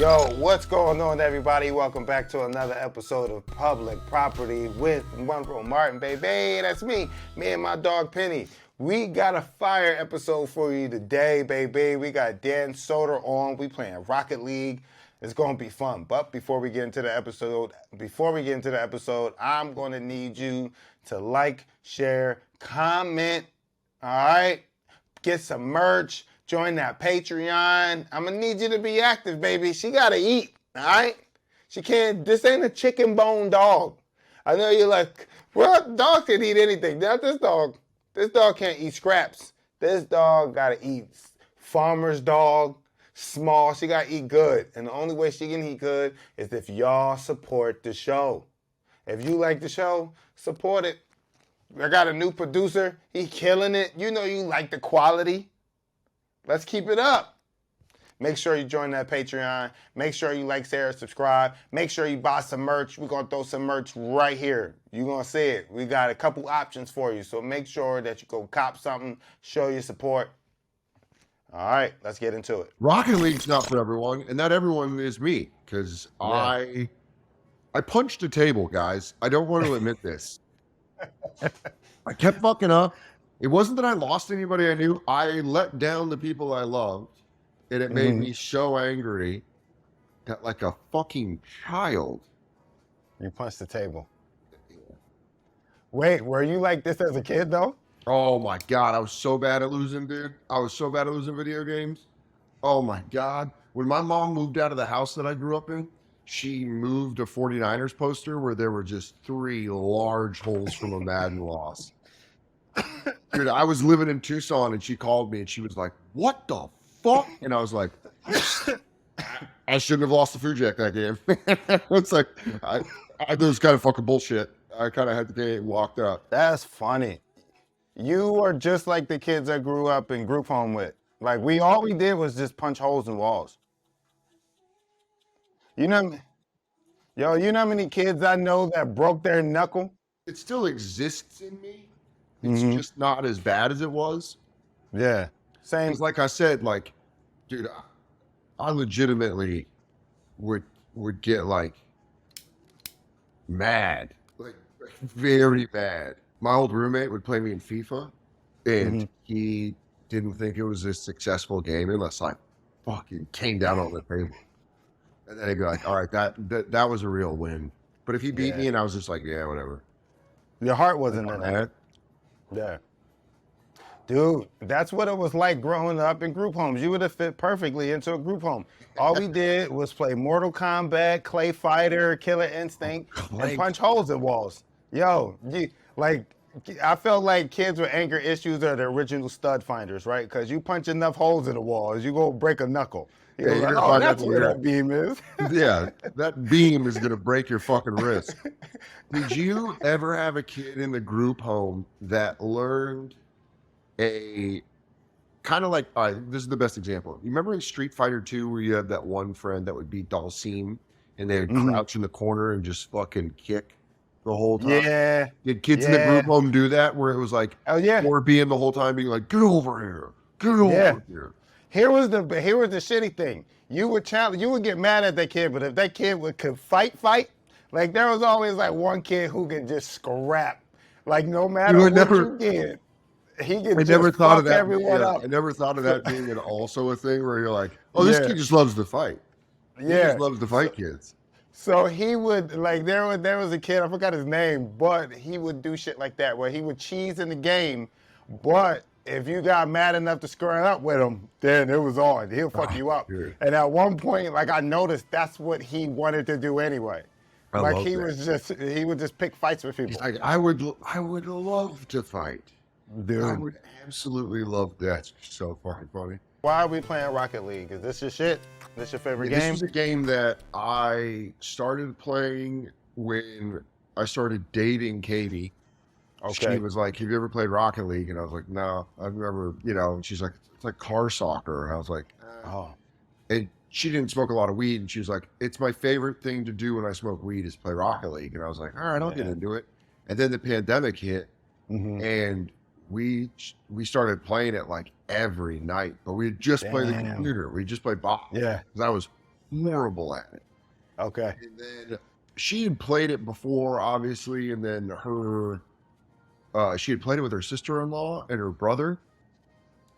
Yo, what's going on, everybody? Welcome back to another episode of Public Property with Monroe Martin, baby. That's me and my dog Penny. We got a fire episode for you today, baby. We got Dan Soder on. We playing Rocket League. It's gonna be fun. But before we get into the episode, I'm gonna need you to like, share, comment. All right, get some merch. Join that Patreon. I'm gonna need you to be active, baby. She gotta eat, all right? She can't, this ain't a chicken bone dog. I know you're like, well, dog can eat anything. Not this dog. This dog can't eat scraps. This dog gotta eat farmer's dog, small. She gotta eat good. And the only way she can eat good is if y'all support the show. If you like the show, support it. I got a new producer. He killing it. You know you like the quality. Let's keep it up. Make sure you join that Patreon. Make sure you like, share, subscribe. Make sure you buy some merch. We're going to throw some merch right here. You're going to see it. We got a couple options for you. So make sure that you go cop something, show your support. All right, let's get into it. Rocket League's not for everyone, and not everyone is me, because I punched a table, guys. I don't want to admit this. I kept fucking up. It wasn't that I lost anybody I knew. I let down the people I loved, and it made me so angry that, like a fucking child. You punched the table. Wait, were you like this as a kid, though? Oh, my God. I was so bad at losing, dude. I was so bad at losing video games. Oh, my God. When my mom moved out of the house that I grew up in, she moved a 49ers poster where there were just 3 large holes from a Madden loss. Dude, I was living in Tucson and she called me and she was like, "What the fuck?" And I was like, I shouldn't have lost the Food Jack that game. It's like, I was kind of fucking bullshit. I kind of had to get walked up. That's funny. You are just like the kids I grew up in group home with. Like, all we did was just punch holes in walls. You know, you know how many kids I know that broke their knuckle? It still exists in me. It's just not as bad as it was. Yeah, same. Because like I said, like, dude, I legitimately would get like mad, like very mad. My old roommate would play me in FIFA, and he didn't think it was a successful game unless I fucking came down on the table. And then he'd be like, "All right, that was a real win." But if he beat me, and I was just like, "Yeah, whatever." Your heart wasn't in that. Yeah. Dude, that's what it was like growing up in group homes. You would have fit perfectly into a group home. All we did was play Mortal Kombat, Clay Fighter, Killer Instinct, and punch holes in walls. Yo, I felt like kids with anger issues are the original stud finders, right? Because you punch enough holes in the walls, you go break a knuckle. You're like, oh, that's where that beam is. Yeah, that beam is going to break your fucking wrist. Did you ever have a kid in the group home that learned a kind of like, this is the best example. You remember in Street Fighter 2 where you had that one friend that would beat Dalsim and they would crouch in the corner and just fucking kick the whole time? Yeah. Did kids in the group home do that where it was like, oh yeah, or being the whole time being like, "Get over here, get over here." Here was the shitty thing. You would get mad at that kid, but if that kid could fight, like there was always like one kid who could just scrap. Like no matter what you did, he could just fuck everyone up. I never thought of that being also a thing where you're like, "Oh, this kid just loves to fight." He just loves to fight kids. So he would, like, there was a kid, I forgot his name, but he would do shit like that where he would cheese in the game, but if you got mad enough to square up with him, then it was on. He'll fuck you up. Dude. And at one point, like I noticed that's what he wanted to do anyway. He would just pick fights with people. He's like, I would love to fight. Dude. I would absolutely love that. It's so fucking funny. Why are we playing Rocket League? Is this your shit? This your favorite game? This is a game that I started playing when I started dating Katie. Okay. She was like, "Have you ever played Rocket League?" And I was like, "No, I've never," and she's like, "It's like car soccer." And I was like, "Oh." And she didn't smoke a lot of weed. And she was like, "It's my favorite thing to do when I smoke weed is play Rocket League." And I was like, "All right, I'll get into it." And then the pandemic hit and we started playing it like every night, but we just played the computer. We just played box. Yeah. Because I was horrible at it. Okay. And then she had played it before, obviously, and then she had played it with her sister-in-law and her brother.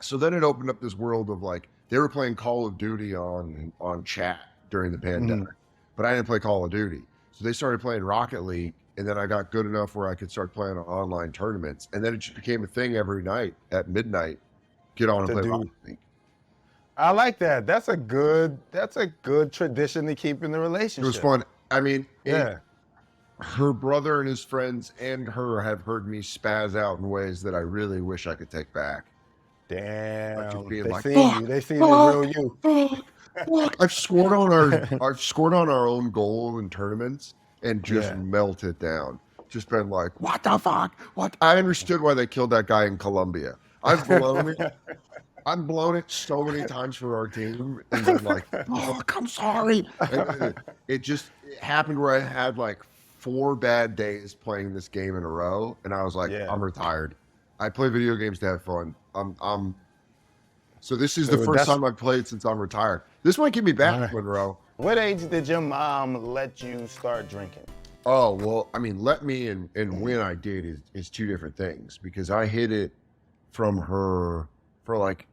So then it opened up this world of like they were playing Call of Duty on chat during the pandemic, but I didn't play Call of Duty. So they started playing Rocket League, and then I got good enough where I could start playing on online tournaments, and then it just became a thing every night at midnight. Get on and play Rocket League. I like that. That's a good tradition to keep in the relationship. It was fun. I mean, Yeah. her brother and his friends and her have heard me spaz out in ways that I really wish I could take back. Damn. Just being They like, see you. They see the real you. Fuck. I've scored on our own goal in tournaments and just melted down. Just been like, what the fuck? What? I understood why they killed that guy in Colombia. I've blown it. I've blown it so many times for our team, and then like, fuck, I'm sorry. And it happened where I had like 4 bad days playing this game in a row, and I was like, I'm retired. I play video games to have fun. So this is the first time I've played since I'm retired. This might get me back, Monroe. What age did your mom let you start drinking? Oh, well, I mean, let me and when I did is 2 different things, because I hid it from her for like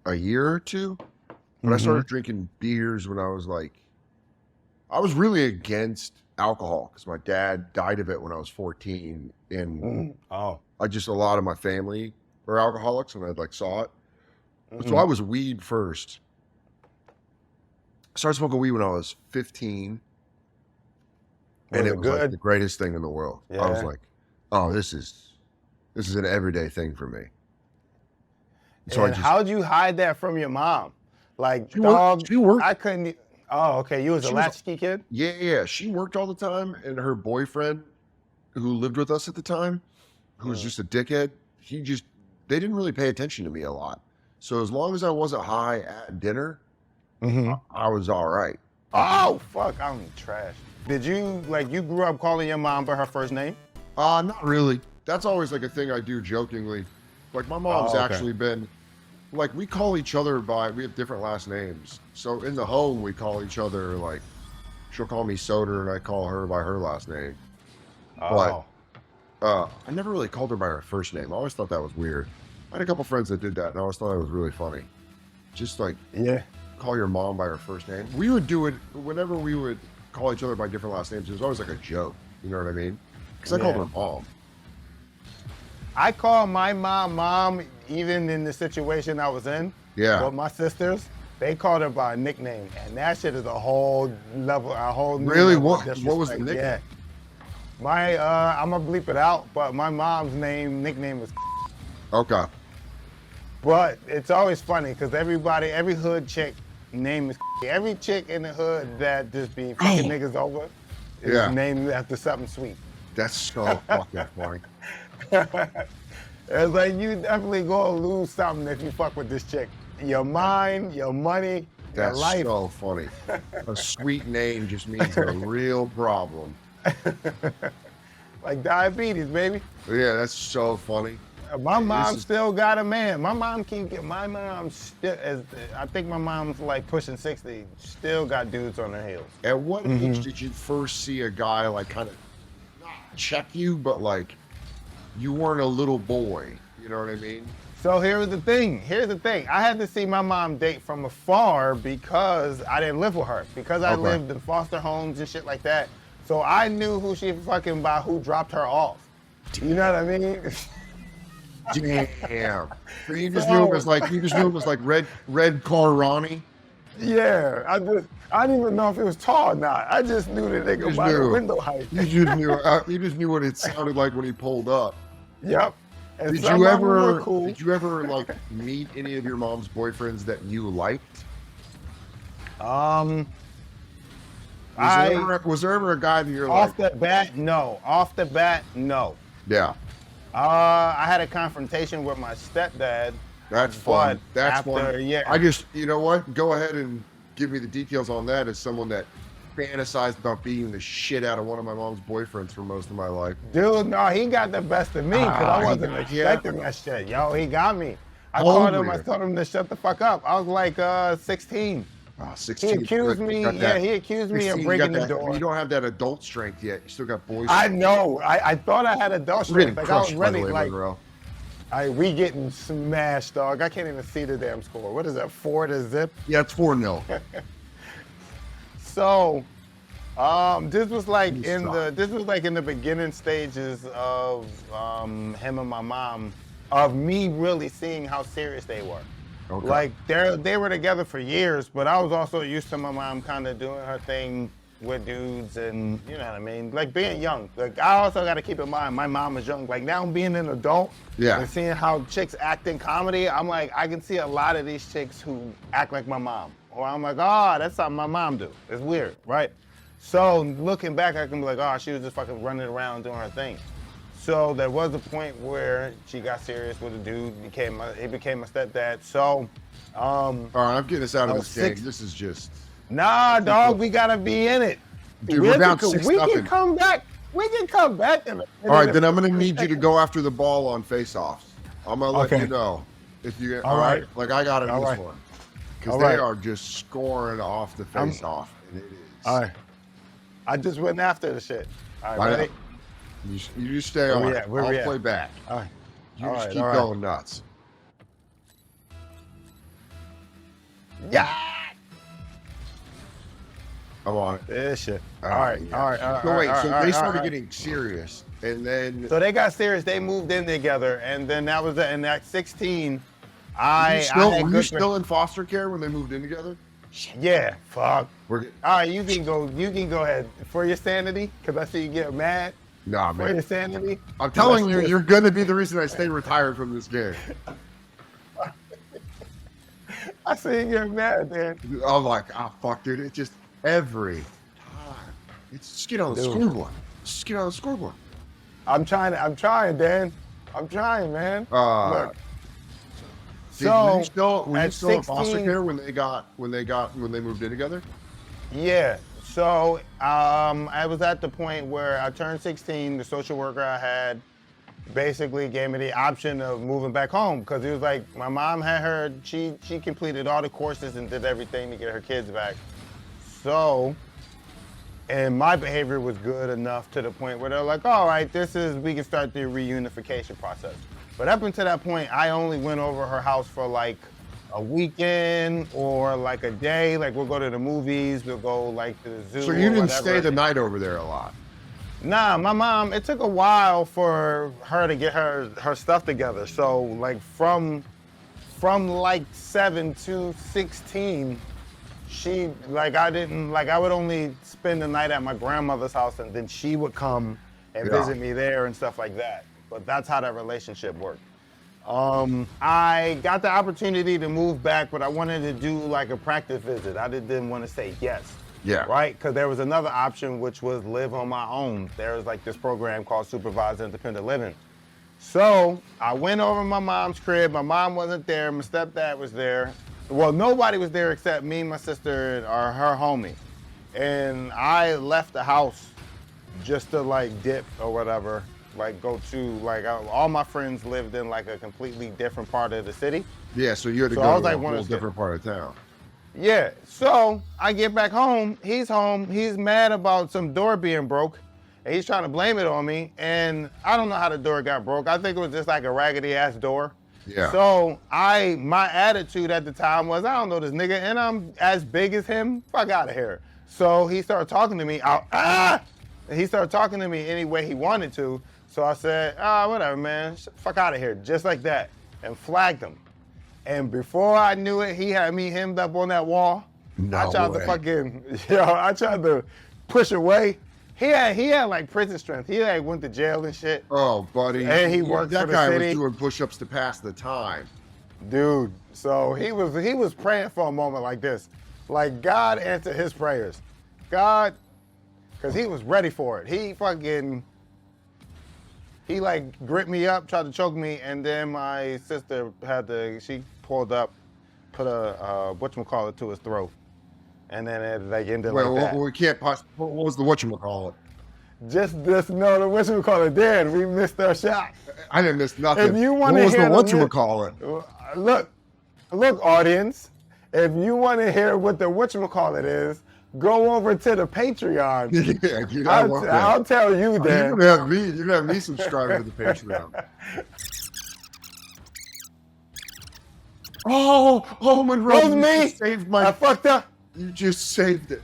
a year or 2. But I started drinking beers when I was really against alcohol because my dad died of it when I was 14. And a lot of my family were alcoholics, and I like saw it. So I was weed first. I started smoking weed when I was 15. And it was like the greatest thing in the world. Yeah. I was like, oh, this is an everyday thing for me. So how'd you hide that from your mom? Like, she worked. I couldn't. Oh, okay. You was a latchkey kid? Yeah. She worked all the time, and her boyfriend, who lived with us at the time, who was just a dickhead, they didn't really pay attention to me a lot. So as long as I wasn't high at dinner, I was all right. Oh, fuck. I'm trash. Did you grew up calling your mom by her first name? Not really. That's always like a thing I do jokingly. Like my mom's actually been, like we call each other we have different last names. So in the home, we call each other like, she'll call me Soder and I call her by her last name. But I never really called her by her first name. I always thought that was weird. I had a couple friends that did that and I always thought it was really funny. Just like, call your mom by her first name. We would do it whenever we would call each other by different last names. It was always like a joke. You know what I mean? Because I called her mom. I call my mom, even in the situation I was in. Yeah. With my sisters, they called her by a nickname, and that shit is a whole level, Really? What was the nickname? Yeah. I'm gonna bleep it out, but my mom's nickname was. Okay. But it's always funny because every hood chick name is. Every chick in the hood that just be fucking niggas over is named after something sweet. That's so fucking funny. It's like you definitely gonna lose something if you fuck with this chick. Your mind, your money, your life. That's so funny. A sweet name just means a real problem. Like diabetes, baby. Yeah, that's so funny. My mom still got a man. My mom still, I think my mom's like pushing 60, still got dudes on her heels. At what age did you first see a guy like kind of not check you, but like you weren't a little boy, you know what I mean? So here's the thing. I had to see my mom date from afar because I didn't live with her. Because I lived in foster homes and shit like that. So I knew who she fucking by who dropped her off. You know what I mean? Damn. So you just knew it was like red car Ronnie? Yeah. I didn't even know if it was tall or not. I just knew the nigga by the window height. You just knew what it sounded like when he pulled up. Yep. And did you ever like meet any of your mom's boyfriends that you liked? Was there ever a guy that you're off the bat, no. Off the bat, no. Yeah. I had a confrontation with my stepdad. That's fun. That's fun. Yeah. I just, you know what? Go ahead and give me the details on that as someone that fantasized about beating the shit out of one of my mom's boyfriends for most of my life. Dude, no, he got the best of me because I wasn't expecting that shit. Yo, he got me. I called him. I told him to shut the fuck up. I was like 16. Oh, He 16. accused You me. got Yeah, that. he accused me of 16, breaking the that. You door. don't have that adult strength yet. You still got boy I strength. know. I thought I had adult We're getting strength. Like I was crushed, by the ready. way, Like Monroe. we getting smashed, dog. I can't even see the damn score. What is that? 4 to zip. Yeah, it's 4-0. So, this was like You in suck. the beginning stages of him and my mom, of me really seeing how serious they were. Okay. Like they were together for years, but I was also used to my mom kind of doing her thing with dudes, and you know what I mean, like being young. Like I also got to keep in mind my mom was young. Like now being an adult, Yeah. and seeing how chicks act in comedy, I'm like I can see a lot of these chicks who act like my mom, or I'm like, oh, that's something my mom do. It's weird, right? So looking back, I can be like, oh, she was just fucking running around doing her thing. So there was a point where she got serious with a dude. He became a stepdad. So, All right, I'm getting us out of Oh, this game. 6 This is just. nah, dog, we gotta be in it. Dude, we're down We 6-0. can come back. We can come back. All right, then I'm going to need you to go after the ball on face-offs. I'm going to let Okay. you know if you. All right. Like I got it in All this right. one because All they right. are just scoring off the face-off, and it is. All right. I just went after the shit. All I right, know. ready? You just stay Where on. we at? Where we I'll at? play back. All right. You All just right, keep all right. going nuts. Yeah. I'm on it. This shit. All All right. yeah. All right. All right. So wait, all right, so all right, they all started right. getting serious, and then So they got serious. They moved in together, and then that was and at 16, were I you still, had were you good still in foster care when they moved in together? Yeah, fuck. We're, All right, you can go. You can go ahead for your sanity, because I see you get mad. nah, For your man. sanity. I'm telling let's you, just- you're going to be the reason I stay retired from this game. I see you get mad, man. I'm like, oh, fuck, dude. It's just every time. It's just get on the Dude. scoreboard. Just get on the scoreboard. I'm trying, Dan. I'm trying, man. Look, Dude, were you so still at in foster 16 care when they moved in together? yeah. So I was at the point where I turned 16. The social worker I had basically gave me the option of moving back home, because he was like, my mom had her, she completed all the courses and did everything to get her kids back. So, and my behavior was good enough to the point where they're like, all right, we can start the reunification process. But up until that point, I only went over her house for like a weekend or like a day. Like we'll go to the movies, we'll go like to the zoo. So you or didn't whatever. stay the night over there a lot. Nah, my mom, it took a while for her to get her stuff together. So like from like 7 to 16, I would only spend the night at my grandmother's house, and then she would come and Yeah. visit me there and stuff like that. But that's how that relationship worked. I got the opportunity to move back, but I wanted to do like a practice visit. I didn't want to say yes. Yeah. Right? Because there was another option, which was live on my own. There was like this program called Supervised Independent Living. So I went over to my mom's crib. My mom wasn't there. My stepdad was there. Well, nobody was there except me, my sister, or her homie. And I left the house just to like dip or whatever, like go to, like all my friends lived in like a completely different part of the city. Yeah, so you had to So I go was to like, a wanna whole skip. different part of town. Yeah, so I get back home, he's mad about some door being broke, and he's trying to blame it on me, and I don't know how the door got broke. I think it was just like a raggedy ass door. Yeah. So my attitude at the time was, I don't know this nigga, and I'm as big as him, fuck out of here. So he started talking to me, he started talking to me any way he wanted to, so I said, whatever, man, fuck out of here, just like that, and flagged him. And before I knew it, he had me hemmed up on that wall. No I tried way. I tried to push away. He had like prison strength. He like went to jail and shit. Oh, buddy. And he worked that for the guy city. was doing push-ups to pass the time. Dude, so he was praying for a moment like this. Like God answered his prayers. God, because he was ready for it. He like gripped me up, tried to choke me, and then my sister she pulled up, put a whatchamacallit to his throat. And then it like ended Well, like that. we can't what was the whatchamacallit? Just no, the whatchamacallit dead. We missed our shot. I didn't miss nothing. If you what want to was the hear whatchamacallit? look, audience. if you want to hear what the whatchamacallit is, go over to the Patreon. Yeah, dude, I love that. I'll tell you You're then. gonna have me subscribe to the Patreon. Oh, Monroe, That was you me. just saved my. I fucked up. You just saved it.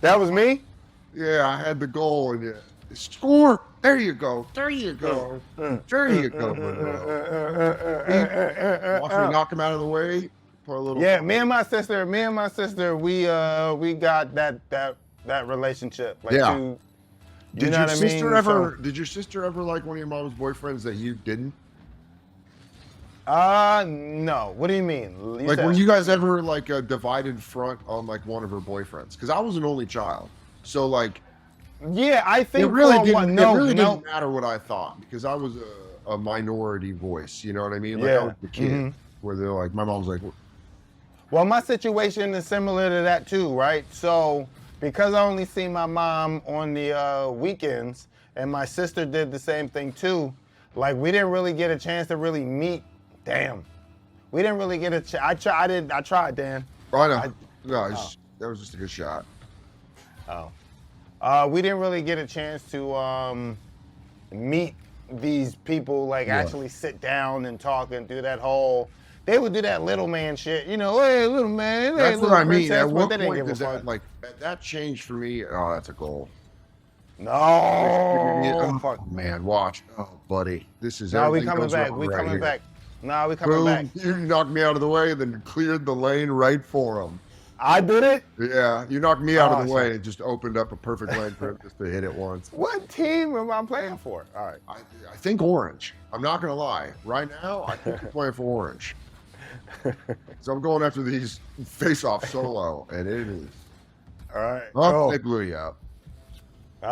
That was me. Yeah, I had the goal and yeah. Score. There you go. There you go. There you go, Monroe. Watch me knock him out of the way. Put a little. Yeah, me and my sister, we got that relationship. Like Yeah. you Did know your what I sister mean? ever? Did your sister ever like one of your mom's boyfriends that you didn't? No. What do you mean? Like, were you guys ever like a divided front on like one of her boyfriends? Because I was an only child, so like Yeah, I think it really for didn't. no, it really no. didn't matter what I thought because I was a minority voice. You know what I mean? Like Yeah. I was the kid where they're like, my mom's like, Well, my situation is similar to that too, right? So because I only see my mom on the weekends, and my sister did the same thing too. Like we didn't really get a chance to really meet. Damn, we didn't really get a chance. I tried, Dan. oh, no, that was just a good shot. We didn't really get a chance to meet these people, like actually sit down and talk and do that whole. They would do that little man shit, you know. Hey, little man. That's hey, what little I mean. princess, At but what they didn't point give a does that fuck. like that changed for me? Oh, that's a goal. No. Oh, man, watch. Oh, buddy, this is. No, we everything coming goes back. wrong We right coming here. back. No, we coming Boom! back. You knocked me out of the way, then cleared the lane right for him. I did it. Yeah, you knocked me out of the Oh, way shit. and just opened up a perfect lane for him just to hit it once. What team am I playing for? All right. I think orange. I'm not gonna lie. Right now, I think you're playing for orange. So I'm going after these face-off solo, and it is. All right. Oh, Go. they blew you out. All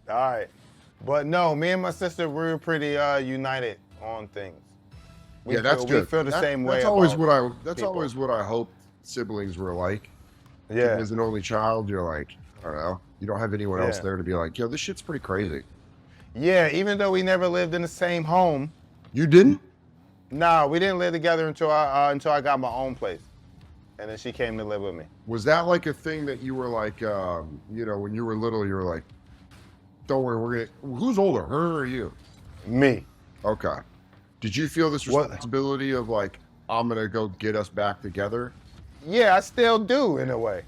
right. But no, me and my sister, we were pretty united on things. Yeah, that's good. We feel the same way. That's always about what I. That's people. always what I hoped siblings were like. Yeah. As an only child, you're like, I don't know. You don't have anyone else Yeah. there to be like, yo, this shit's pretty crazy. Yeah, even though we never lived in the same home. You didn't? Nah, we didn't live together until I got my own place, and then she came to live with me. Was that like a thing that you were like, you know, when you were little, you were like, don't worry, we're gonna. Who's older, her or you? Me. Okay. Did you feel this What- responsibility of like, I'm gonna go get us back together? Yeah, I still do in a way.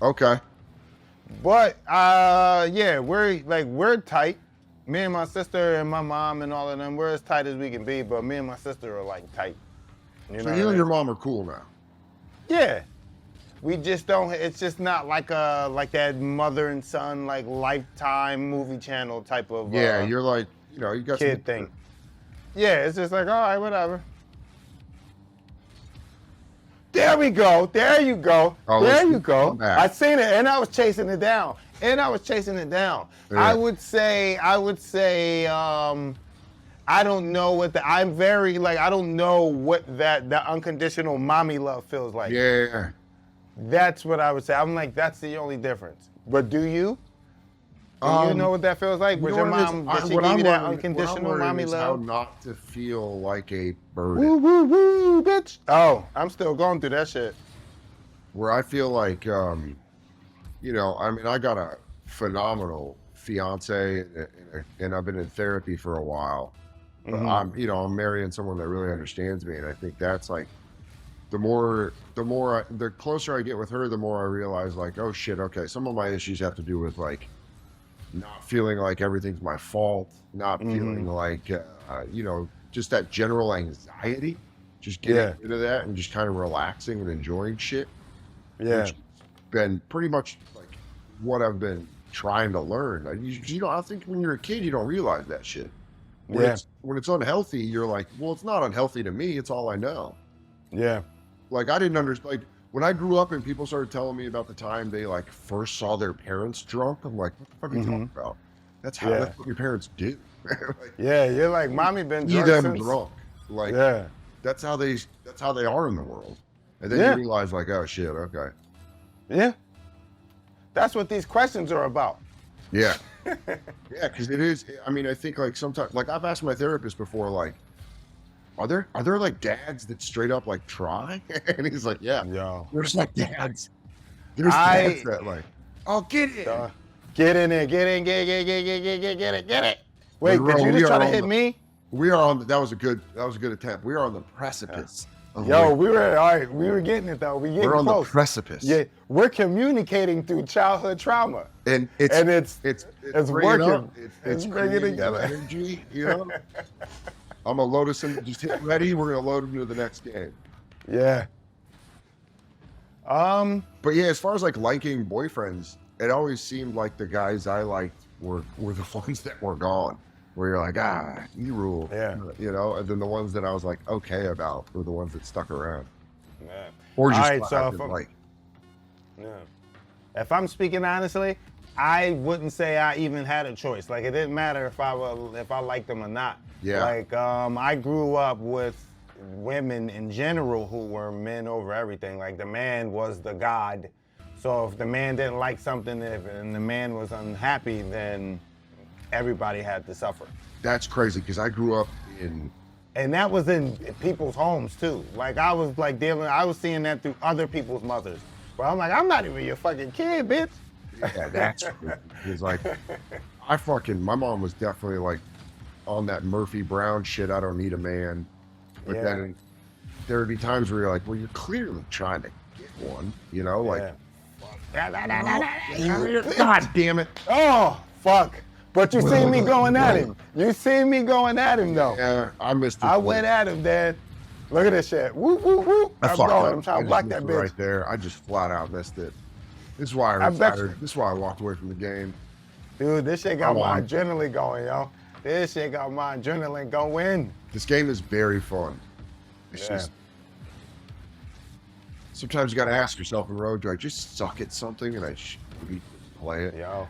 Okay. But yeah, we're tight. Me and my sister and my mom and all of them, we're as tight as we can be. But me and my sister are like tight. You So know you what I and your mean? mom are cool now. Yeah. We just don't. It's just not like that mother and son like Lifetime movie channel type of Yeah, you're like, you know, you got kid some, thing. Yeah, it's just like, all right, whatever. There we go. There you go. Oh, there let's you go. come back. I seen it, and I was chasing it down. Yeah. I would say, I don't know what I'm very like, I don't know what the unconditional mommy love feels like. Yeah. That's what I would say. I'm like, that's the only difference. But do you? Do you know what that feels like? You Was know your what it is? mom, I- did she what give I'm you that learning- what I'm unconditional learning mommy is love? How not to feel like a burden. Woo, woo, woo, bitch. Oh, I'm still going through that shit. Where I feel like, you know, I mean, I got a phenomenal fiance, and I've been in therapy for a while. But Mm-hmm. you know, I'm marrying someone that really understands me, and I think that's like, the closer I get with her, the more I realize, like, oh shit, okay, some of my issues have to do with like, not feeling like everything's my fault, not feeling like, you know, just that general anxiety, just getting rid of that and just kind of relaxing and enjoying shit. Yeah. Which has been pretty much like what I've been trying to learn. You know, I think when you're a kid, you don't realize that shit. When it's unhealthy, you're like, well, it's not unhealthy to me. It's all I know. Yeah. Like I didn't understand. Like when I grew up and people started telling me about the time they like first saw their parents drunk, I'm like, what the fuck are you talking about? That's that's what your parents do. Like, Yeah, you're like, mommy been see drunk them since. drunk. Like Yeah. that's how they are in the world. And then Yeah. you realize like, oh shit, okay. Yeah. That's what these questions are about. Yeah. Yeah, because it is. I mean, I think like sometimes, like I've asked my therapist before, like, are there like dads that straight up like try? And he's like, yeah, Yo, there's like dads. There's dads I that like, oh, get in. uh, get in there, get in, get it, get it. Wait, did Monroe, you just try to hit me? we are on the, that was a good attempt. We are on the precipice of Yo, winter. we were all right. We were getting it though. We getting We're on close. the precipice. Yeah, we're communicating through childhood trauma, And it's bringing working. up, It's bringing creating together. energy, you know. I'm gonna load us in. Just hit ready. We're gonna load into the next game. Yeah. But yeah, as far as like liking boyfriends, it always seemed like the guys I liked were the ones that were gone. Where you're like, you rule. Yeah. You know, and then the ones that I was like okay about were the ones that stuck around. Yeah. Or just All right, what so I if didn't I'm- like. Yeah. If I'm speaking honestly, I wouldn't say I even had a choice. Like it didn't matter if I liked them or not. Yeah. Like I grew up with women in general who were men over everything. Like the man was the god. So if the man didn't like something and the man was unhappy, then everybody had to suffer. That's crazy because I grew up in. And that was in people's homes too. Like I was seeing that through other people's mothers. But I'm like, I'm not even your fucking kid, bitch. Yeah, that's crazy. It's like, my mom was definitely like on that Murphy Brown shit. I don't need a man. But Yeah. then there would be times where you're like, well, you're clearly trying to get one, you know, like, God damn it. Oh, fuck. But you see me going at him. You see me going at him though. Yeah, I missed it. I went at him, Dad. Look at this shit. Whoop, whoop, whoop. I I'm fucked going. up. I'm trying I to block just that missed it bitch. right there. I just flat out missed it. This is why I I bet retired. This is why I walked away from the game. Dude, this shit got Come my on. adrenaline going, yo. This shit got my adrenaline going. This game is very fun. It's Yeah. just sometimes you got to ask yourself, Monroe, do I just suck at something and I should play it? Yo.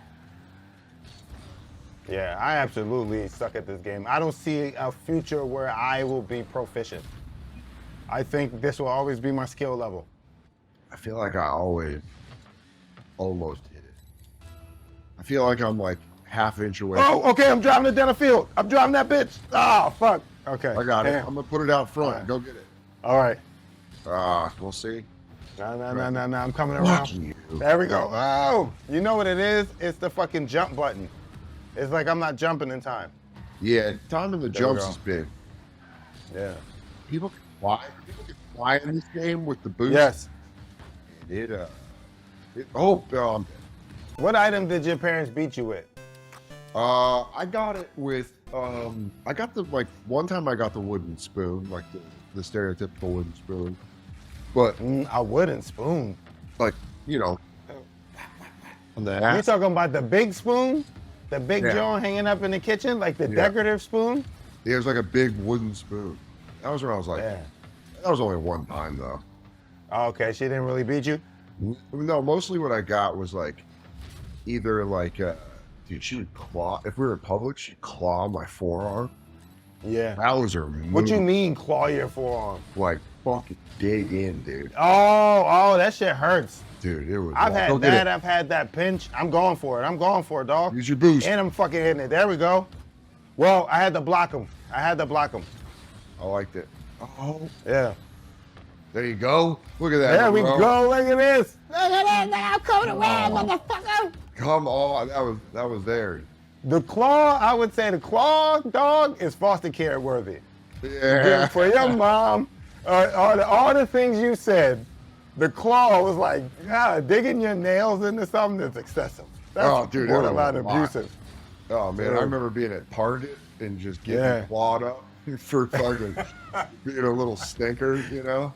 Yeah, I absolutely suck at this game. I don't see a future where I will be proficient. I think this will always be my skill level. I feel like I always almost hit it. I feel like I'm like half inch away. Oh, okay, I'm driving it down the field. I'm driving that bitch. Oh, fuck. Okay. I got it. Damn. I'm gonna put it out front. Alright. Go get it. All right. We'll see. No, I'm coming around. Fuck you. There we go. Oh, you know what it is? It's the fucking jump button. It's like I'm not jumping in time. Yeah, time in the There we jumps go. is big. Yeah. People can fly. People can fly in this game with the boost. Yes. Oh, What item did your parents beat you with? I got it with I got the like one time I got the wooden spoon, like the stereotypical wooden spoon, but A wooden spoon. like you know, on the You ass. talking about the big spoon? The big Yeah. joint hanging up in the kitchen? Like the Yeah. decorative spoon? It was like a big wooden spoon. That was when I was like, Yeah. that was only one time though. Oh, okay, she didn't really beat you? No, mostly what I got was like either like dude, she would claw if we were in public, she'd claw my forearm. Yeah. That was her move. What you mean claw your forearm? Like fucking dig in, dude. Oh, that shit hurts. Dude, it was I've Go had get that. it. I've had that pinch. I'm going for it. I'm going for it, dog. Use your boost. And I'm fucking hitting it. There we go. Well, I had to block him. I liked it. Oh, Yeah. there you go. Look at that. There we bro. go. Look at this. Look at this. I'm coming around, motherfucker. Come on, that was there. The claw, I would say the claw, dog, is foster care worthy. Yeah. For your mom, all the things you said, the claw was like, digging your nails into something that's excessive. That's Oh, dude, it was borderline a lot. abusive. Oh man, Dude. I remember being at Target and just getting Yeah. clawed up for fucking being a little stinker, you know.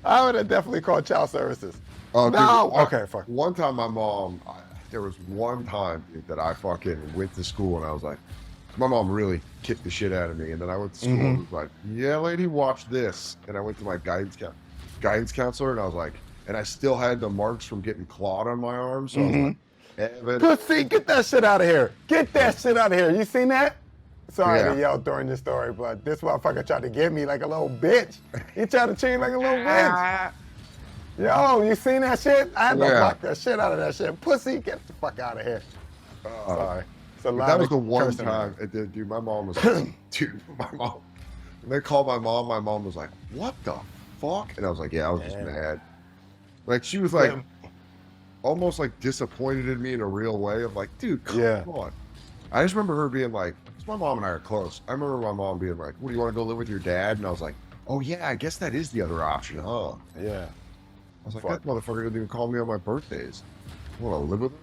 I would have definitely called child services. Oh, dude, No. Okay, fuck. One time, my mom. There was one time dude, that I fucking went to school and I was like, my mom really kicked the shit out of me, and then I went to school and was like, yeah, lady, watch this, and I went to my guidance counselor, and I was like, and I still had the marks from getting clawed on my arm, so I was like, Evan, Pussy, get that shit out of here. Get that shit out of here. You seen that? Sorry Yeah. to yell during this story, but this motherfucker tried to get me like a little bitch. He tried to treat me like a little bitch. Yo, you seen that shit? I had to Yeah. block the shit out of that shit. Pussy, get the fuck out of here. Sorry. It's a lot that was of the one cursing. time, dude. My mom was, dude. My mom. And they called my mom. My mom was like, "What the fuck?" And I was like, "Yeah, I was just mad." Like she was like, almost like disappointed in me in a real way of like, "Dude, come on." I just remember her being like, "Cause my mom and I are close." I remember my mom being like, "What, do you want to go live with your dad?" And I was like, "Oh yeah, I guess that is the other option, huh?" Yeah. I was like, "That motherfucker didn't even call me on my birthdays. I want to live with him."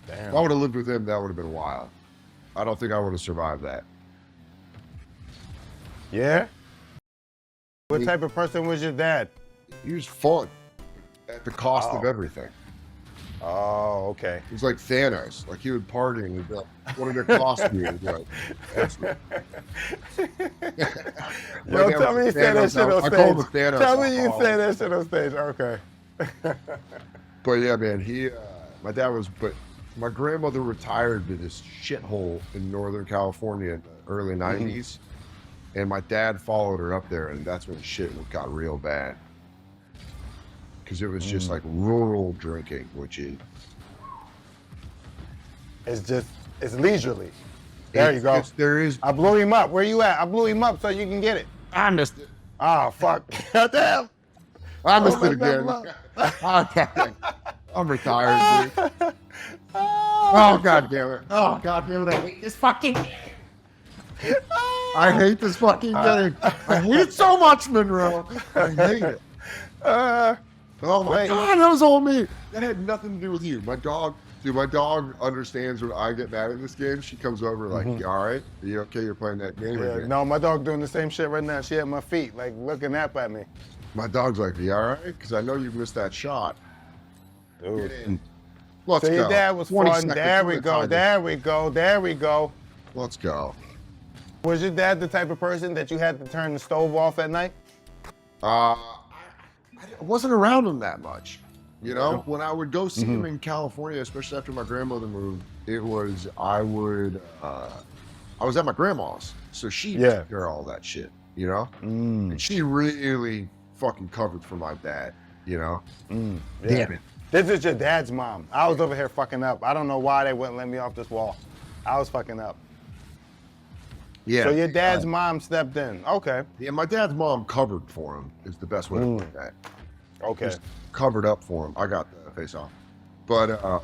Damn. If I would have lived with him, that would have been wild. I don't think I would have survived that. Yeah? What type of person was your dad? He was fun at the cost of everything. Oh, okay. He was like Thanos. Like he would party and he'd be like, "What did it cost me?" He'd be like, Yo, tell me you say that shit on I call him a stage. Thanos. Tell me you say that shit on stage. Okay. But yeah, man, my dad was, but my grandmother retired to this shithole in Northern California in the early 90s. And my dad followed her up there, and that's when shit got real bad. Because it was just like rural drinking, which is... It's leisurely. There you go. There is... I blew him up. Where you at? I blew him up so you can get it. I missed it. Oh, fuck. Damn. I missed it again. I'm retired, dude. Oh, God damn it. Oh, God damn it. I hate this fucking game. I hate this fucking game. I hate it so much, Monroe. I hate it. Oh my God, that was all me. That had nothing to do with you. My dog understands when I get mad at this game. She comes over like, "You all right? Are you okay? You're playing that game again?" No, my dog doing the same shit right now. She at my feet, like looking up at me. My dog's like, "You all right? Because I know you missed that shot." Dude. Let's go. Your dad was fun. There we go. There we go. There we go. Let's go. Was your dad the type of person that you had to turn the stove off at night? I wasn't around him that much. You know, when I would go see him in California, especially after my grandmother moved, I was at my grandma's. So she took care of all that shit, you know? And she really fucking covered for my dad, you know? Damn it. This is your dad's mom. I was over here fucking up. I don't know why they wouldn't let me off this wall. I was fucking up. Yeah. So your dad's mom stepped in. Okay. Yeah, my dad's mom covered for him is the best way to put that. Okay. Just covered up for him. I got the face off. But,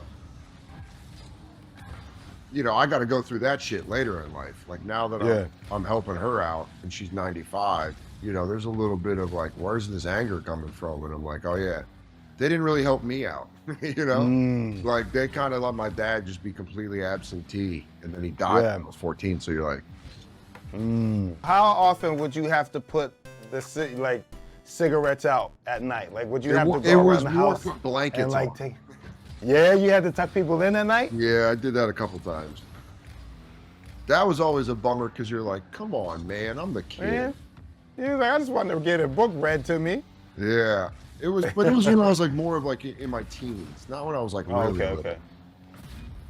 you know, I got to go through that shit later in life. Like now that I'm helping her out and she's 95, you know, there's a little bit of like, where's this anger coming from? And I'm like, oh yeah, they didn't really help me out. You know, like they kind of let my dad just be completely absentee, and then he died when I was 14. So you're like, how often would you have to put the cigarettes out at night? Like, would you have to go around the house put blankets and like on. take? Yeah, you had to tuck people in at night. Yeah, I did that a couple times. That was always a bummer because you're like, come on, man, I'm the kid. Man, you like, I just wanted to get a book read to me. Yeah, it was, but it was when I was like more of like in my teens, not when I was like really little. Okay.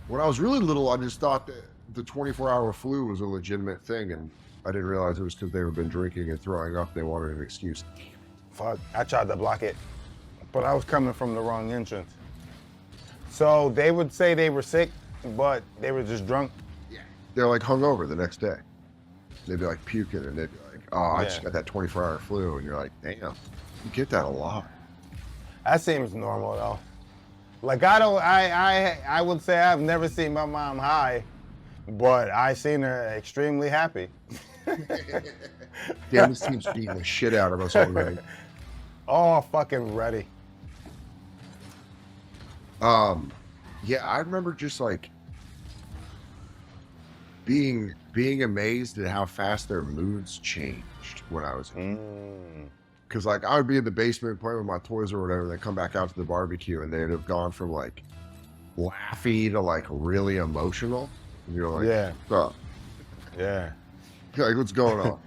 When I was really little, I just thought that the 24-hour flu was a legitimate thing, and I didn't realize it was because they had been drinking and throwing up. They wanted an excuse. Fuck, I tried to block it, but I was coming from the wrong entrance. So they would say they were sick, but they were just drunk? Yeah. They're like hungover the next day. They'd be like puking, and they'd be like, oh, I just got that 24-hour flu. And you're like, damn, you get that a lot. That seems normal, though. Like, I would say I've never seen my mom high, but I seen her extremely happy. Damn, this team's beating the shit out of us already. Oh, fucking ready. Yeah, I remember just like being amazed at how fast their moods changed when I was a kid. Because like I would be in the basement playing with my toys or whatever, and they'd come back out to the barbecue and they'd have gone from like laughy to like really emotional. And you're like, what's up? Yeah. Like, what's going on?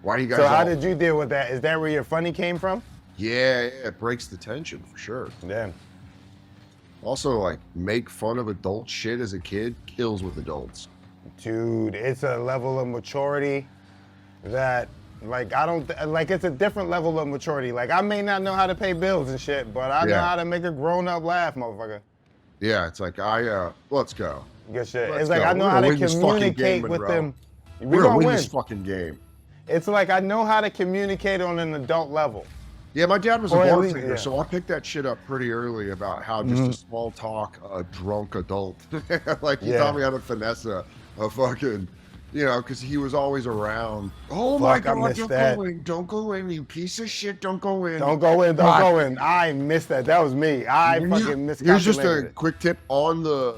Why do you guys? So how did you deal with that? Is that where your funny came from? Yeah, it breaks the tension for sure. Yeah. Also, like, make fun of adult shit as a kid kills with adults. Dude, it's a level of maturity that, like, it's a different level of maturity. Like, I may not know how to pay bills and shit, but I know how to make a grown-up laugh, motherfucker. Yeah, it's like, let's go. Good shit. Let's it's like, go. I know how to communicate with them. We're gonna win this fucking game. It's like I know how to communicate on an adult level. Yeah, my dad was a Or at least- bartender, yeah. so I picked that shit up pretty early about how just a small talk, a drunk adult. Like, he taught me how to finesse a fucking, you know, because he was always around. Oh my Fuck, I God, missed don't that. go in, don't go in, you piece of shit, don't go in. Don't go in, don't God. go in. I missed that. That was me. I fucking miscalculated. Here's just a it. quick tip on the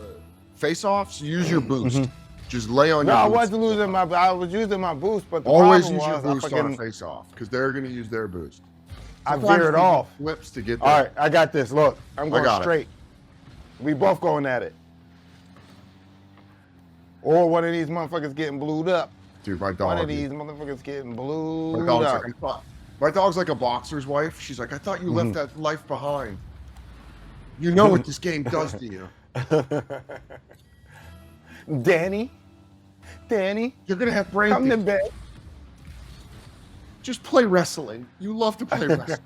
face-offs, use your boost. Just lay on No, your I boost. wasn't losing my. I was using my boost, but the Always problem use your was boost on a I face-off, because they're going to use their boost. I Sometimes veered they do off. flips to get there. All right, I got this. Look, I'm going got it. straight. We both going at it. Or one of these motherfuckers getting blued up. Dude, my dog. One of these motherfuckers getting blued My dog's up. like, my dog's like a boxer's wife. She's like, I thought you left that life behind. You know what this game does to you. Danny, You're gonna have brain. come to pain. bed. Just play wrestling. You love to play wrestling.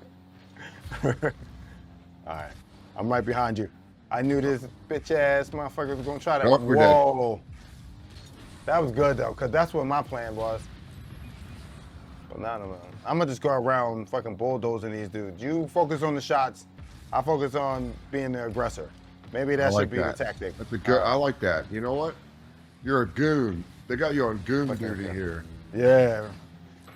All right, I'm right behind you. I knew this bitch ass motherfucker was gonna try to. Oh, we're dead. Whoa, that was good though, cause that's what my plan was. But no. I'm gonna just go around fucking bulldozing these dudes. You focus on the shots. I focus on being the aggressor. Maybe that I like should be that. the tactic. That's a good. I like that. You know what? You're a goon. They got you on goon duty here. Yeah.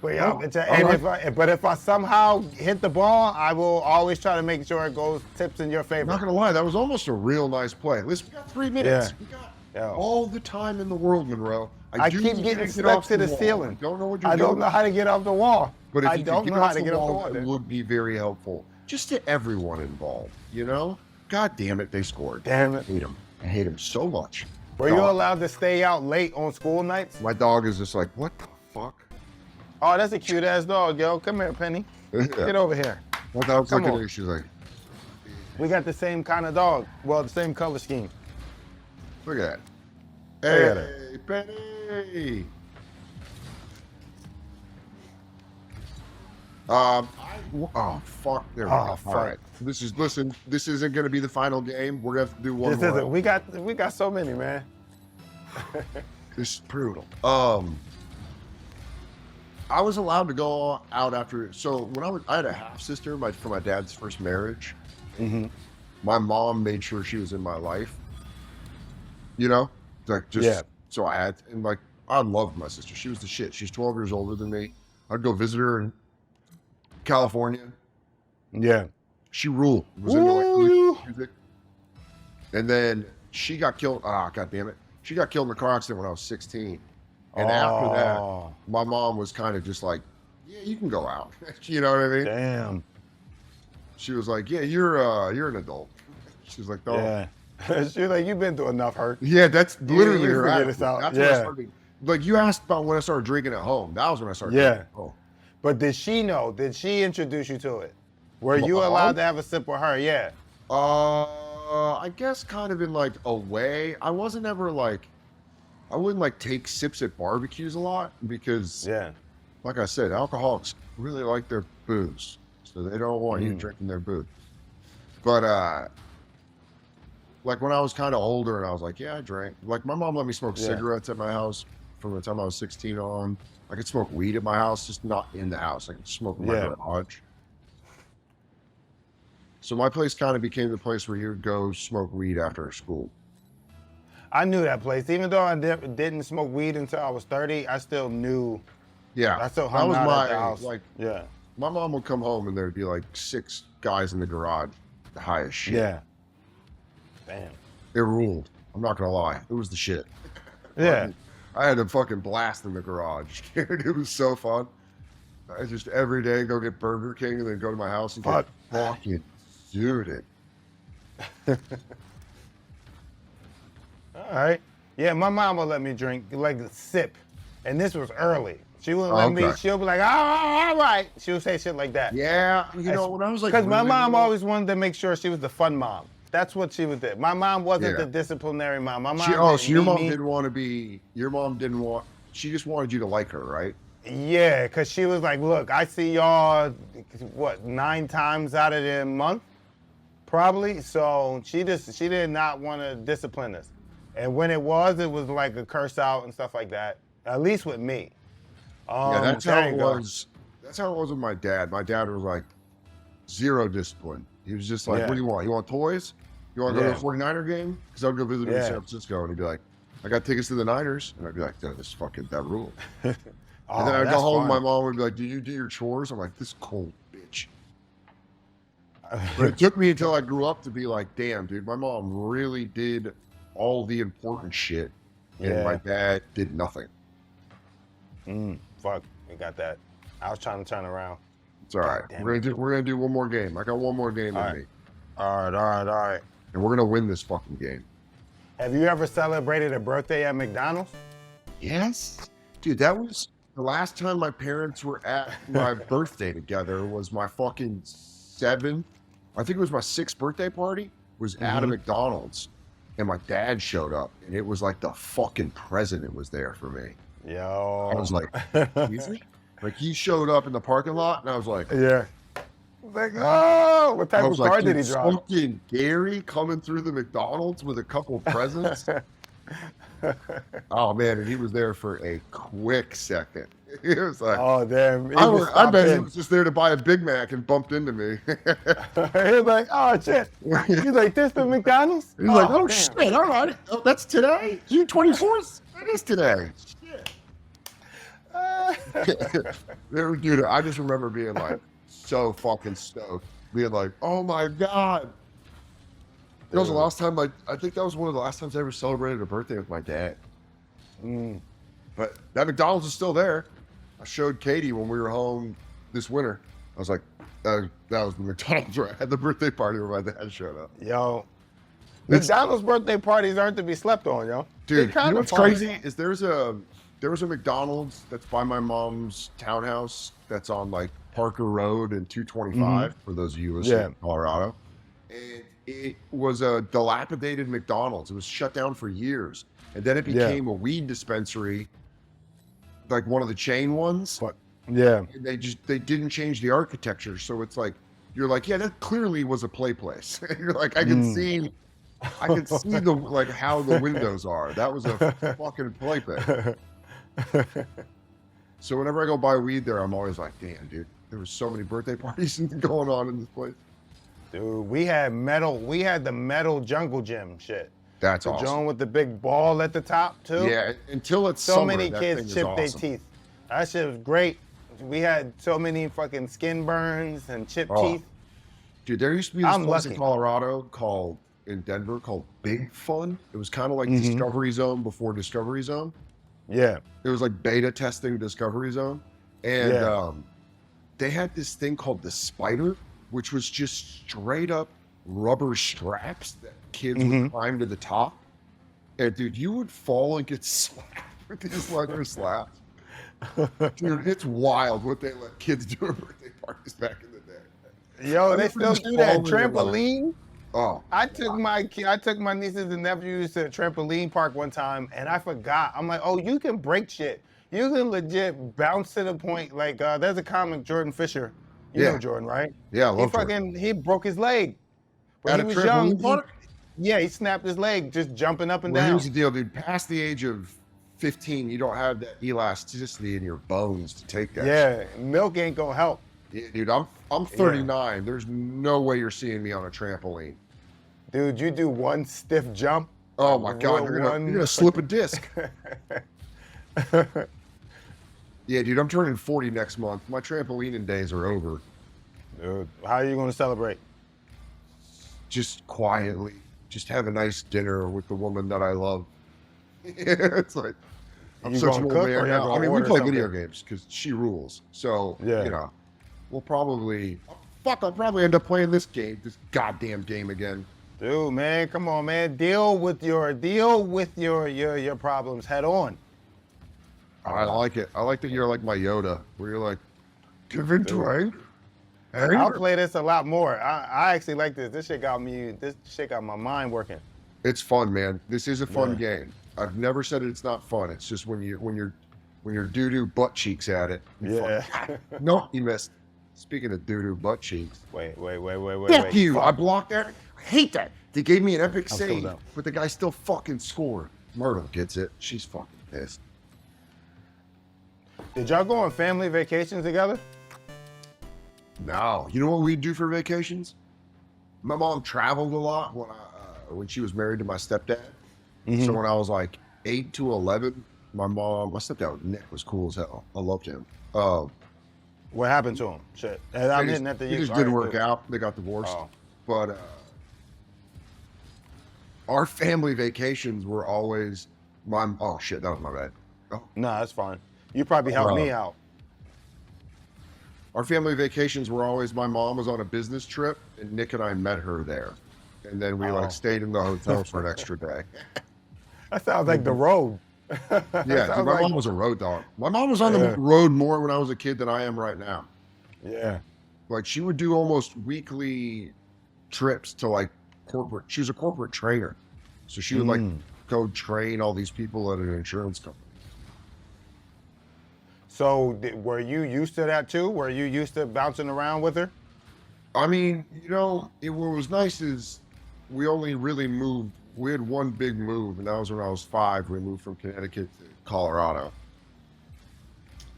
But yeah, but if I somehow hit the ball, I will always try to make sure it goes tips in your I'm favor. not gonna lie, that was almost a real nice play. Listen, we got 3 minutes. Yeah. We got Yeah. all the time in the world, Monroe. I do keep need getting to get stuck off to the wall. ceiling. I don't know what you're I doing. don't know how to get off the wall. But if I you don't could know get how off to the get off the wall, wall. it dude. would be very helpful. Just to everyone involved, you know? God damn it, they scored. Damn it. I hate them. I hate them so much. Were you Dog. allowed to stay out late on school nights? My dog is just like, what the fuck? Oh, that's a cute ass dog, yo. Come here, Penny. Get over here. My dog's Come looking on. at me, she's like, We got the same kind of dog. Well, the same color scheme. look at that. Look at Hey, Penny. Oh fuck! There we Oh, go. fuck. All right. This isn't gonna be the final game. We're gonna have to do one This more. isn't. We got so many, man. This is brutal. I was allowed to go out after. So when I had a half sister, from my dad's first marriage. Mm-hmm. My mom made sure she was in my life. You know, like just Yeah. so I had, and like I loved my sister. She was the shit. She's 12 years older than me. I'd go visit her in California. Yeah. She ruled. Was into Woo! like music. And then she got killed. Ah, god damn it. She got killed in a car accident when I was 16. And after that, Oh, my mom was kind of just like, yeah, you can go out. You know what I mean? damn. She was like, yeah, you're an adult. She was like, oh. Yeah. She was like, you've been through enough hurt. Yeah, that's literally you her figure attitude. this out. That's when I Yeah. started. Like, you asked about when I started drinking at home. That was when I started Yeah. drinking at home. But did she know? Did she introduce you to it? Were My you mom? allowed to have a sip with her? Yeah. I guess kind of in like a way. I wasn't ever like, I wouldn't like take sips at barbecues a lot because, Yeah. like I said, alcoholics really like their booze. So they don't want you Mm. drinking their booze. But, like when I was kind of older and I was like, yeah, I drank. Like my mom let me smoke Yeah. cigarettes at my house from the time I was 16 on. I could smoke weed at my house, just not in the house. I could smoke in my Yeah. garage. So my place kind of became the place where you would go smoke weed after school. I knew that place. Even though I didn't smoke weed until I was 30, I still knew. Yeah, I still that hung was out my at the house. like. Yeah. My mom would come home and there'd be like 6 guys in the garage, the highest shit. Yeah. Damn. It ruled. I'm not gonna lie, it was the shit. Yeah. I had a fucking blast in the garage. Dude, it was so fun. I just every day go get Burger King and then go to my house and Fuck. get fucking zooted it. All right. Yeah, my mom would let me drink, like sip. And this was early. She wouldn't let me, Okay. she'll be like, all right. She would say shit like that. Yeah, you know, when I was like, Because my really mom little- always wanted to make sure she was the fun mom. That's what she was there. My mom wasn't Yeah. the disciplinary mom. My mom. so your didn't mom need me. didn't want to be. Your mom didn't want. She just wanted you to like her, right? Yeah, because she was like, look, I see y'all, what, 9 times out of the month? Probably. So she did not want to discipline us. And when it was like a curse out and stuff like that, at least with me. Yeah, that's how There it you go. was. That's how it was with my dad. My dad was like zero discipline. He was just like, "What Yeah, do you want? You want toys? You want to go to yeah, a 49er game?" Because I would go visit him in San yeah. Francisco, and he'd be like, "I got tickets to the Niners," and I'd be like, "This fucking that rule." And then Oh, I'd go that's home. My fun. mom would be like, "Do you do your chores?" I'm like, "This cold bitch." But it took me until I grew up to be like, "Damn, dude, my mom really did all the important shit, and my Yeah. dad did nothing." Fuck, we got that. I was trying to turn around. It's all God right. damn We're it. gonna do. We're gonna do one more game. I got one more game All in right, me, all right, all right, all right. and we're gonna win this fucking game. Have you ever celebrated a birthday at McDonald's? Yes, dude. That was the last time my parents were at my birthday together. Was my fucking seventh. I think it was my sixth birthday party. Was at a McDonald's, and my dad showed up, and it was like the fucking president was there for me. Yo. I was like, easy. Like he showed up in the parking lot, and I was like, Yeah. Like, oh, what I type was of like, car did dude, he drive? fucking Gary coming through the McDonald's with a couple presents. Oh man, and he was there for a quick second. He was like, Oh, damn. He I, just I stopped bet he in. was just there to buy a Big Mac and bumped into me. He was like, oh, shit. He's like, this the McDonald's? He's like, oh damn. shit, all right, oh, that's today, June 24th. That is today. Dude, I just remember being like so fucking stoked, being like, oh my god. That was the last time I think that was one of the last times I ever celebrated a birthday with my dad. But that McDonald's is still there. I showed Katie when we were home this winter. I was like, that was the McDonald's where I had the birthday party where my dad showed up. Yo. It's- McDonald's birthday parties aren't to be slept on, yo. Dude, They're you know kinda what's fun. crazy is there was a McDonald's that's by my mom's townhouse that's on like Parker Road and 225 for those of you listening in Colorado. And it was a dilapidated McDonald's. It was shut down for years. And then it became a weed dispensary, like one of the chain ones. But, yeah. And they didn't change the architecture. So it's like you're like, yeah, that clearly was a play place. You're like, I can see the like how the windows are. That was a fucking play place. So whenever I go buy weed there, I'm always like, damn, dude, there was so many birthday parties going on in this place. Dude, we had the metal jungle gym shit. That's The awesome. joint with the big ball at the top, too. Yeah, until it's So summer, many that kids thing is chipped their awesome. teeth. That shit was great. We had so many fucking skin burns and chipped teeth. Dude, there used to be this I'm place in lucky. Colorado in Denver called Big Fun. It was kind of like Discovery Zone before Discovery Zone. Yeah. It was like beta testing Discovery Zone. And they had this thing called the Spider, which was just straight up rubber straps that kids would climb to the top. And dude, you would fall and get slapped with these leather slabs. Dude, it's wild what they let kids do at birthday parties back in the day. Yo, they still do that trampoline. Oh, I took my nieces and nephews to a trampoline park one time, and I forgot. I'm like, oh, you can break shit. You can legit bounce to the point. Like, there's a comic, Jordan Fisher. You know Jordan, right? yeah, I love Jordan. He broke his leg. When At he a was young, trampoline park? he snapped his leg just jumping up and Well, down. here's the deal, dude. Past the age of 15, you don't have that elasticity in your bones to take that. Yeah, milk ain't gonna help. Yeah, dude, I'm 39. There's no way you're seeing me on a trampoline. Dude, you do one stiff jump. Oh my god, you're gonna slip a disc. Yeah, dude, I'm turning 40 next month. My trampolining days are over. Dude, how are you gonna celebrate? Just quietly, just have a nice dinner with the woman that I love. It's like I'm You such gonna an old cook or man you now. gonna I mean, we order play something? video games because she rules. So Yeah. you know, we'll probably I'll probably end up playing this goddamn game again. Dude, man, come on, man. Deal with your problems head on. I like it. I like that you're like my Yoda, where you're like, give in to anger. I'll play this a lot more. I actually like this. This shit got my mind working. It's fun, man. This is a fun game. I've never said it's not fun. It's just when you're doo-doo butt cheeks at it. Yeah. No, you missed. Speaking of doo-doo butt cheeks. Wait. Fuck you. I blocked that. I hate that. They gave me an epic I'm still save, down. but the guy still fucking scored. Myrtle gets it. She's fucking pissed. Did y'all go on family vacations together? No. You know what we do for vacations? My mom traveled a lot when she was married to my stepdad. So when I was like 8 to 11, my stepdad Nick was cool as hell. I loved him. What happened to him? Shit. And I'm hitting at the It just didn't work out. They got divorced. Oh. But our family vacations were always oh shit, that was my bad. Oh. No, that's fine. You probably helped me out. Our family vacations were always my mom was on a business trip and Nick and I met her there. And then we like stayed in the hotel for an extra day. That sounds like the road. Yeah, dude, my mom was a road dog. My mom was on the road more when I was a kid than I am right now. Yeah. Like she would do almost weekly trips to like corporate. She was a corporate trainer. So she would like go train all these people at an insurance company. So were you used to that too? Were you used to bouncing around with her? I mean, you know, what was nice is we only really moved. We had one big move, and that was when I was 5. We moved from Connecticut to Colorado.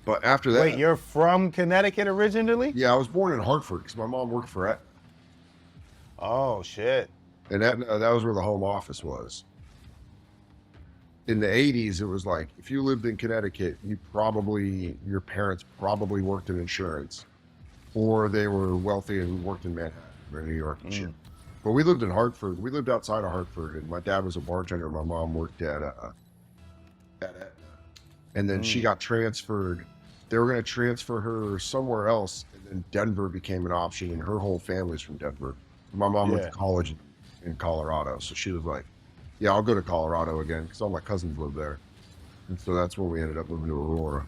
But after that... Wait, you're from Connecticut originally? Yeah, I was born in Hartford because my mom worked for Aetna. Oh, shit. And that was where the home office was. In the 80s, it was like, if you lived in Connecticut, your parents probably worked in insurance, or they were wealthy and worked in Manhattan or New York and shit. But we lived in Hartford. We lived outside of Hartford, and my dad was a bartender. My mom worked at Aetna. And then she got transferred. They were going to transfer her somewhere else, and then Denver became an option, and her whole family's from Denver. My mom went to college in Colorado, so she was like, yeah, I'll go to Colorado again, because all my cousins live there. And so that's when we ended up moving to Aurora.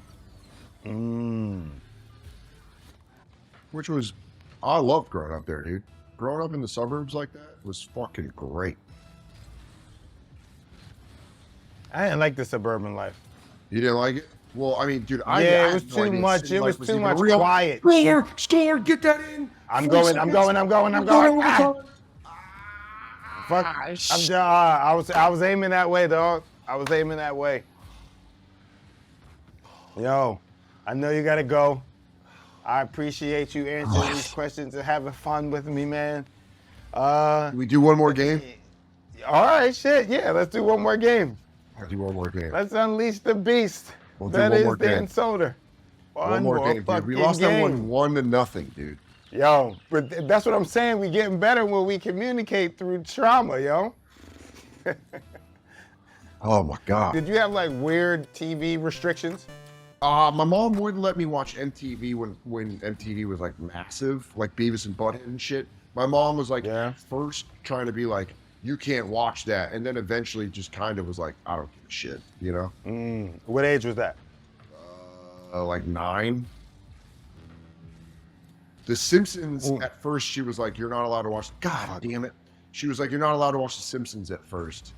Which was, I loved growing up there, dude. Growing up in the suburbs like that was fucking great. I didn't like the suburban life. You didn't like it? Well, I mean, dude, it was too much. It was too much quiet. Store, get that in. I'm going. Fuck. I was aiming that way, dog. I was aiming that way. Yo, I know you gotta go. I appreciate you answering these questions and having fun with me, man. We do one more game? All right, shit. Yeah, let's do one more game. Let's do one more game. Let's unleash the beast. We'll do one more game. Soder. One more game, dude. We lost that one 1-0, dude. Yo, but that's what I'm saying. We getting better when we communicate through trauma, yo. Oh my God. Did you have like weird TV restrictions? My mom wouldn't let me watch MTV when MTV was like massive, like Beavis and Butthead and shit. My mom was like first trying to be like, you can't watch that. And then eventually just kind of was like, I don't give a shit, you know? What age was that? Like 9. The Simpsons, at first she was like, you're not allowed to watch, God damn it. She was like, you're not allowed to watch The Simpsons at first.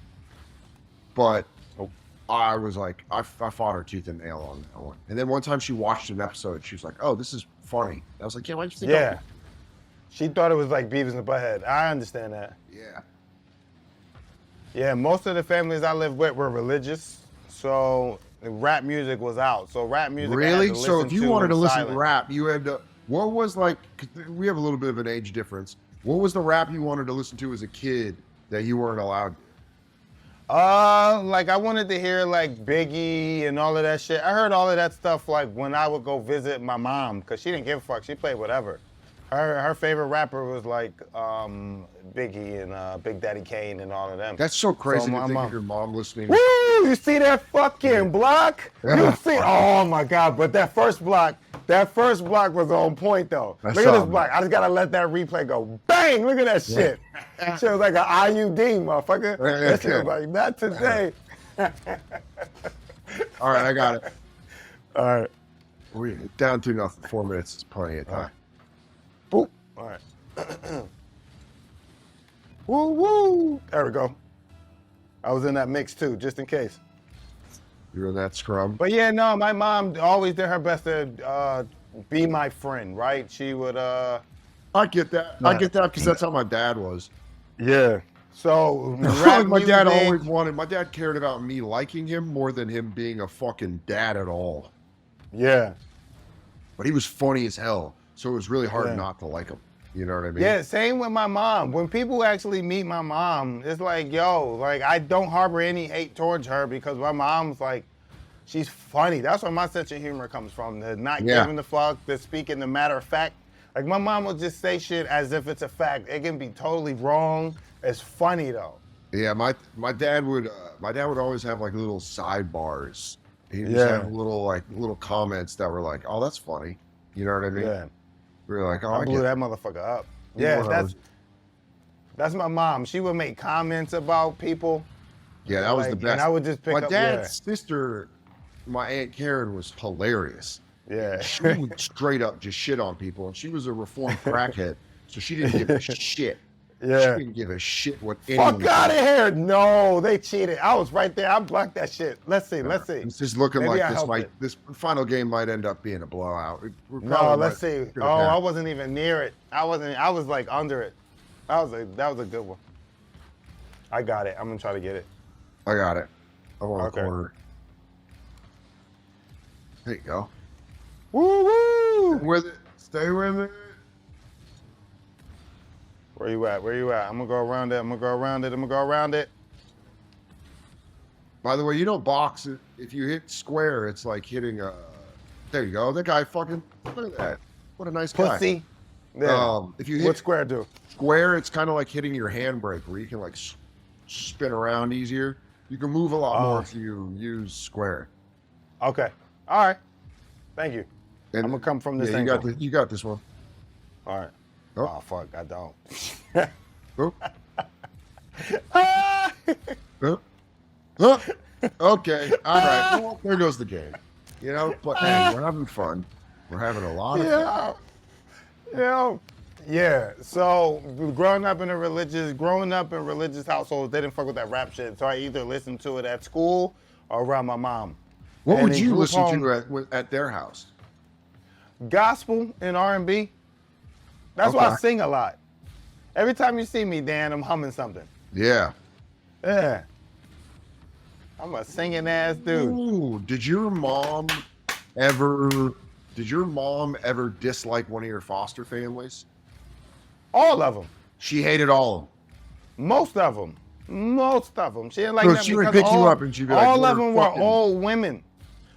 But I was like, I fought her tooth and nail on that one. And then one time she watched an episode, she was like, oh, this is funny. I was like, yeah, why'd you think Yeah. She thought it was like Beavis and Butthead. I understand that. Yeah. Yeah, most of the families I lived with were religious, so rap music was out. So rap music. Really? So if you wanted to listen to rap, you had to. What was like? 'Cause we have a little bit of an age difference. What was the rap you wanted to listen to as a kid that you weren't allowed? Like I wanted to hear like Biggie and all of that shit. I heard all of that stuff like when I would go visit my mom, because she didn't give a fuck. She played whatever. Her favorite rapper was like Biggie and Big Daddy Kane and all of them. That's so crazy to think of your mom listening. Woo! You see that fucking block? You see? Oh my God! But that first block was on point though. Look at this block. I just gotta let that replay go. Bang! Look at that shit. Shit was like an IUD, motherfucker. That shit was like, not today. All right, I got it. All right. We're down to nothing. 4 minutes is plenty of time. Boop. All right. Woo woo. There we go. I was in that mix too, just in case. You're in that scrum. But yeah, no, my mom always did her best to be my friend, right? She would. I get that. I get that because that's how my dad was. Yeah. So my dad always wanted. My dad cared about me liking him more than him being a fucking dad at all. Yeah. but he was funny as hell. So it was really hard Yeah. not to like him. You know what I mean? Yeah, same with my mom. When people actually meet my mom, it's like, yo, like I don't harbor any hate towards her because my mom's like, she's funny. That's where my sense of humor comes from. The not Yeah. giving the fuck, the speaking the matter of fact. Like my mom will just say shit as if it's a fact. It can be totally wrong. It's funny though. Yeah, my dad would always have like little sidebars. He just Yeah. have little comments that were like, "Oh, that's funny." You know what I mean? Yeah. We were like, "Oh, I I blew get that it." motherfucker up. You Yeah, know what I was- that's my mom. She would make comments about people. yeah, that was the like, best. And I would just pick My up. dad's sister, my Aunt Karen, was hilarious. Yeah. She would straight up just shit on people, and she was a reformed crackhead, so she didn't give a shit. Yeah. She didn't give a shit what anyone Fuck out of thought. here! No, they cheated. I was right there. I blocked that shit. Let's see. Let's see. It's just looking Maybe I like helped this final game might end up being a blowout. No, let's see. Oh, I wasn't even near it. I was like under it. That was a good one. I got it. I'm gonna try to get it. I got it. I'm on Okay. the corner. There you go. Woo woo! With it. Stay with it. Where you at? Where you at? I'm gonna go around it. I'm gonna go around it. I'm gonna go around it. By the way, you don't box it. If you hit square, it's like hitting a. There you go. That guy fucking. Look at that. What a nice guy. Pussy. Yeah. If you What hit square do? square, it's kind of like hitting your handbrake, where you can like spin around easier. You can move a lot more if you use square. Okay. All right. Thank you. And I'm gonna come from this yeah, angle. you got this one. All right. Oh. Oh fuck, I don't. Oh. Ah! Oh. Oh. Okay. All right. Well, there goes the game. You know, but hey, we're having fun. We're having a lot of fun. Yeah. So growing up in religious households, they didn't fuck with that rap shit. So I either listened to it at school or around my mom. What And would in you group listen home- to at their house? Gospel and R&B. That's why I Okay. sing a lot. Every time you see me, Dan, I'm humming something. Yeah. Yeah. I'm a singing ass dude. Ooh, did your mom ever dislike one of your foster families? All of them. She hated all of them. Most of them. She didn't like So them she would because pick you up and she'd be like, all of "We're them were fucking-" old women.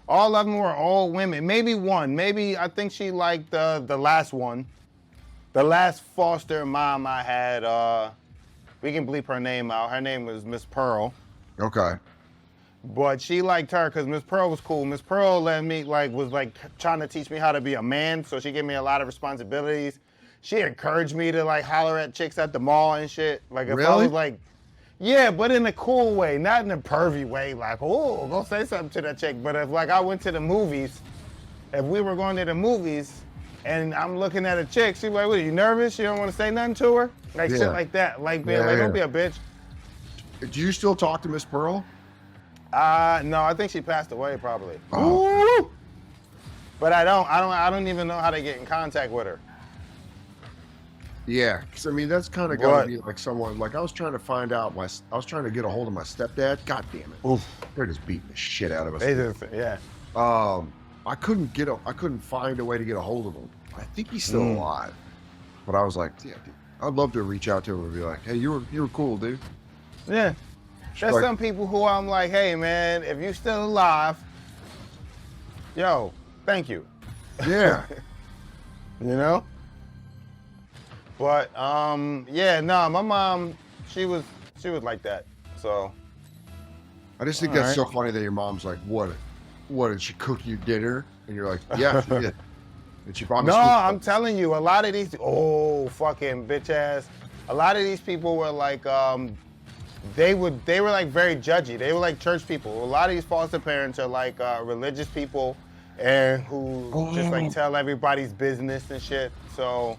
All of them were old women. Maybe one. Maybe I think she liked the last one. The last foster mom I had, we can bleep her name out. Her name was Miss Pearl. Okay. But she liked her because Miss Pearl was cool. Miss Pearl was trying to teach me how to be a man. So she gave me a lot of responsibilities. She encouraged me to like holler at chicks at the mall and shit. Like if I Really? was like, yeah, but in a cool way, not in a pervy way. Like, oh, go say something to that chick. But if like I went to the movies, if we were going to the movies and I'm looking at a chick, she's like, what, are you nervous? You don't want to say nothing to her? Like Yeah. shit like that. Like being Yeah, like, yeah. don't be a bitch. Do you still talk to Miss Pearl? No, I think she passed away probably. Oh. Woo! But I don't even know how to get in contact with her. Yeah, because I mean that's kind of gotta What? be like someone like I was trying to find out I was trying to get a hold of my stepdad. God damn it, Oof. they're just beating the shit out of us. They just, yeah. I couldn't find a way to get a hold of him. I think he's still Mm. alive, but I was like, yeah, dude, I'd love to reach out to him and be like, hey, you were cool, dude. Yeah. There's Like- some people who I'm like, hey man, if you're still alive, yo, thank you. Yeah, You know? But yeah, no, my mom, she was like that. So I just think All that's so right. funny that your mom's like, what did she cook you dinner? And you're like, yeah, she did. And she probably no, swooped I'm up. telling you, a lot of these fucking bitch ass. A lot of these people were like they were like very judgy. They were like church people. A lot of these foster parents are like religious people and who just like tell everybody's business and shit. So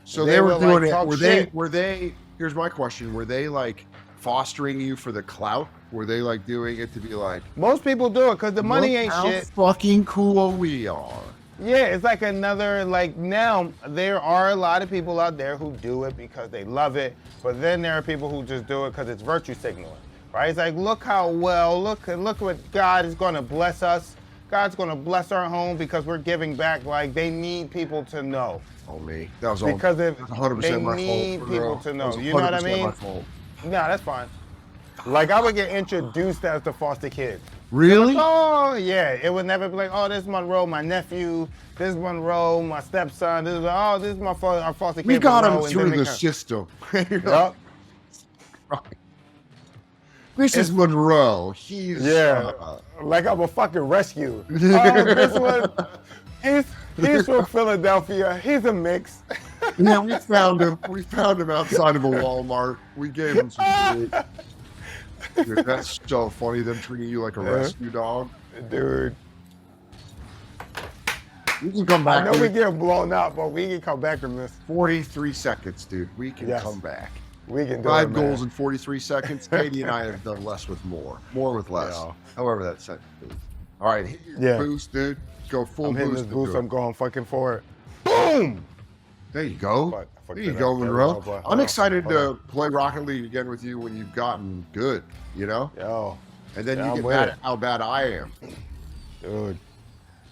So they they were will, doing like, it. talk Were they? shit. Here's my question: were they like fostering you for the clout? Were they like doing it to be like, most people do it because the money "Look ain't how shit. fucking cool we are"? Yeah, it's like another, like now there are a lot of people out there who do it because they love it, but then there are people who just do it because it's virtue signaling, right? It's like, look how well, look what God is going to bless us. God's gonna bless our home because we're giving back. Like they need people to know. Oh me, that was all Because if 100% they my need fault. people to That know, was you know what I 100% mean? my fault. No, that's fine. Like I would get introduced as the foster kid. Really? Oh yeah, it would never be like, oh, this is Monroe, my nephew. This is Monroe, my stepson. This is this is our foster kid. We got him Monroe, through the system. Yep. This is Monroe. He's Like I'm a fucking rescue. Oh, this one, he's from Philadelphia. He's a mix. Yeah, we found him. We found him outside of a Walmart. We gave him some food. Dude, that's so funny, them treating you like a rescue dog. Dude. We can come back. I know we get blown up, but we can come back from this. 43 seconds, dude. We can come back. We can do 5 it, goals in 43 seconds. Katie and I have done less with more. More with less. Yeah. However that sentence is. All right, hit your boost, dude. Go full I'm hitting boost. this boost. I'm going fucking for it. Boom! There you go. Fuck, there you go, Monroe. I'm excited Hold to play Rocket League again with you when you've gotten good, you know? Yo. And then Yeah, you I'm get with mad it. at how bad I am. Dude.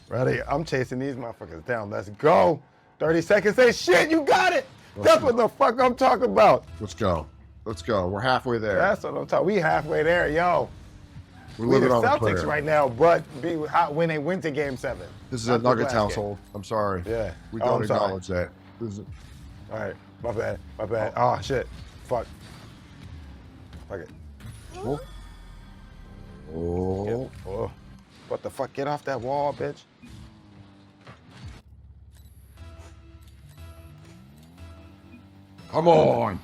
Ready? I'm chasing these motherfuckers down. Let's go. 30 seconds. Say shit, you got it. That's what the fuck I'm talking about. Let's go. Let's go. We're halfway there. That's what I'm talking. We halfway there, yo. We're We the living on a Celtics prayer. right now, but be hot when they win to Game 7. This is Not a the Nuggets last game. household. I'm sorry. Yeah. We Oh, don't I'm sorry. acknowledge that. This is, All right. My bad. My bad. Oh, shit. Fuck. Fuck it. oh. Oh. Oh. What the fuck? Get off that wall, bitch. Come on.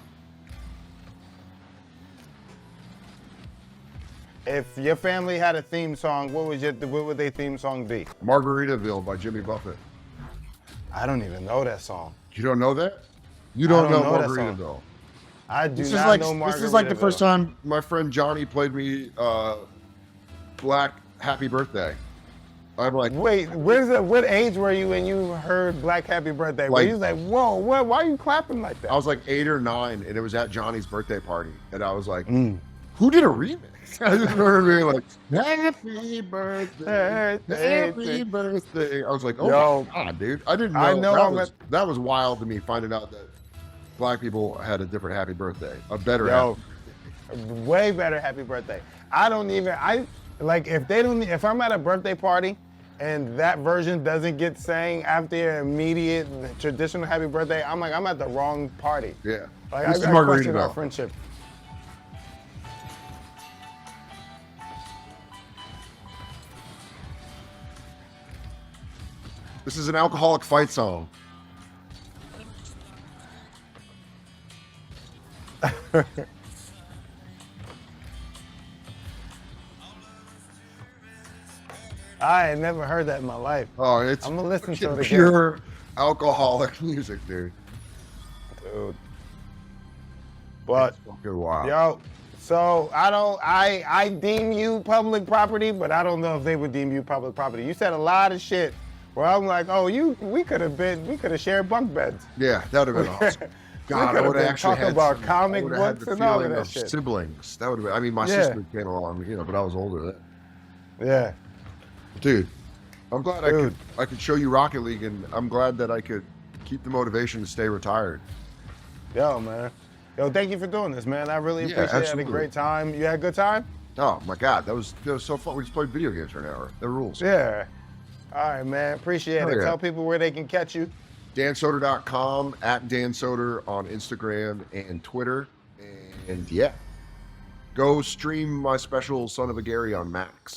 If your family had a theme song, what would their theme song be? Margaritaville by Jimmy Buffett. I don't even know that song. You don't know that? You don't know know that song. Margaritaville. I do This is not like know Margaritaville. this is like the first time my friend Johnny played me Black Happy Birthday. I'm like, Wait, what age were you when you heard Black Happy Birthday? Where Like- you was like, whoa, what? Why are you clapping like that? I was like 8 or 9, and it was at Johnny's birthday party, and I was like, who did a remix? I just remember being like, Happy Birthday, Happy Birthday. I was like, oh Yo. my God, dude. I didn't know. I know that was wild to me, finding out that Black people had a different Happy Birthday, a better Yo, happy. way better Happy Birthday. If I'm at a birthday party and that version doesn't get sang after your immediate traditional Happy Birthday, I'm like, I'm at the wrong party. Yeah. Like, This is I question Margaritaville. our friendship. This is an alcoholic fight song. I had never heard that in my life. Oh, it's I'm gonna listen to it again. pure alcoholic music, dude. Dude. But It's fucking wild. yo, so I deem you public property, but I don't know if they would deem you public property. You said a lot of shit where I'm like, oh, we could have shared bunk beds. Yeah, that would have been awesome. God, I could've would have been actually talking had about some- comic I would've had books the and all of feeling that of shit. siblings. That would have been. I mean, my Yeah. sister came along, but I was older then. Yeah. Dude, I'm glad Dude. I could show you Rocket League, and I'm glad that I could keep the motivation to stay retired. Yo, man. Yo, thank you for doing this, man. I really Yeah, appreciate it. I had a absolutely. great time. You had a good time? Oh my God, that was so fun. We just played video games for an hour. The rules. Yeah. All right, man. Appreciate Hell it. yeah. Tell people where they can catch you. DanSoder.com, at DanSoder on Instagram and Twitter. And yeah, go stream my special Son of a Gary on Max.